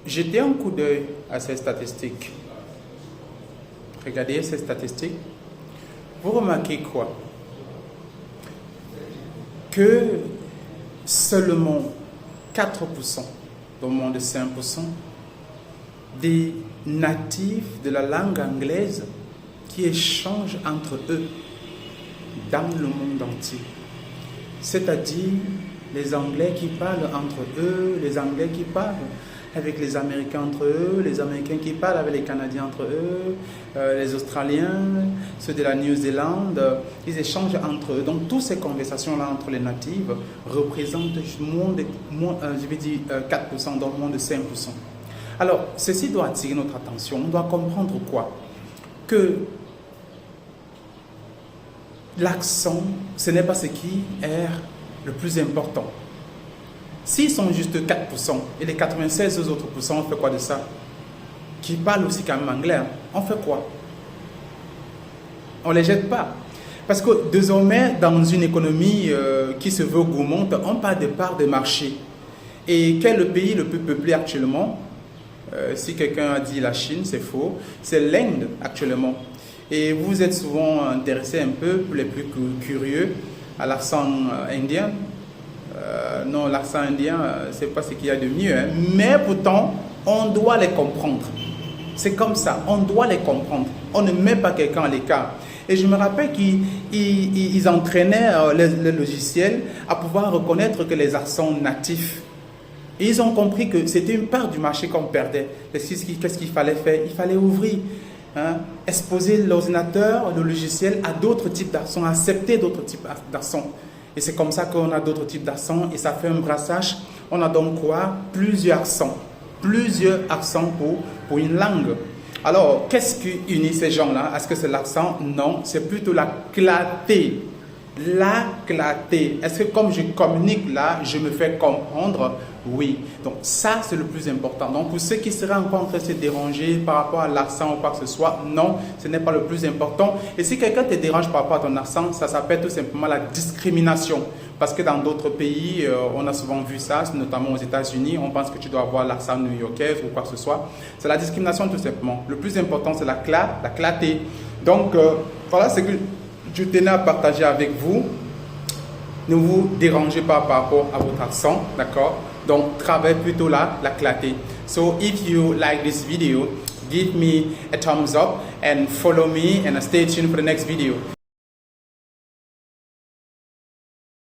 jetez un coup d'œil à ces statistiques. Regardez ces statistiques. Vous remarquez quoi? Que seulement 4%, dans le monde de 5%, des natifs de la langue anglaise qui échangent entre eux dans le monde entier. C'est-à-dire les Anglais qui parlent entre eux, les Anglais qui parlent avec les Américains entre eux, les Américains qui parlent avec les Canadiens entre eux, les Australiens, ceux de la Nouvelle-Zélande, ils échangent entre eux. Donc toutes ces conversations-là entre les natifs représentent moins de 4% dans le monde de 5%. Alors, ceci doit attirer notre attention. On doit comprendre quoi? Que l'accent, ce n'est pas ce qui est le plus important. S'ils sont juste 4% et les 96 autres pourcents, on fait quoi de ça? Qui parlent aussi quand même anglais, on fait quoi? On ne les jette pas. Parce que désormais, dans une économie qui se veut gourmande, on parle de parts de marché. Et quel est le pays le plus peuplé actuellement? Si quelqu'un a dit la Chine, c'est faux. C'est l'Inde actuellement. Et vous êtes souvent intéressé un peu, pour les plus curieux, à l'accent indien. Non, l'accent indien, c'est pas ce qu'il y a de mieux. Hein. Mais pourtant, on doit les comprendre. C'est comme ça, on doit les comprendre. On ne met pas quelqu'un à l'écart. Et je me rappelle qu'ils entraînaient les logiciels à pouvoir reconnaître que les accents natifs. Et ils ont compris que c'était une part du marché qu'on perdait. Qu'est-ce qu'il fallait faire? Il fallait ouvrir, hein, exposer l'ordinateur, le logiciel à d'autres types d'accents, accepter d'autres types d'accents. Et c'est comme ça qu'on a d'autres types d'accents et ça fait un brassage. On a donc quoi? Plusieurs accents. Plusieurs accents pour une langue. Alors, qu'est-ce qui unit ces gens-là? Est-ce que c'est l'accent? Non, c'est plutôt la clarté. La clarté. Est-ce que comme je communique là, je me fais comprendre? Oui. Donc ça, c'est le plus important. Donc pour ceux qui seraient encore en train de se déranger par rapport à l'accent ou quoi que ce soit, non, ce n'est pas le plus important. Et si quelqu'un te dérange par rapport à ton accent, ça s'appelle tout simplement la discrimination. Parce que dans d'autres pays, on a souvent vu ça, notamment aux États-Unis, on pense que tu dois avoir l'accent new-yorkais ou quoi que ce soit. C'est la discrimination tout simplement. Le plus important, c'est la clarté. Donc voilà ce que je tenais à partager avec vous. Ne vous dérangez pas par rapport à votre accent, d'accord? Donc, travaillez plutôt la clarté. So, if you like this video, give me a thumbs up and follow me and stay tuned for the next video.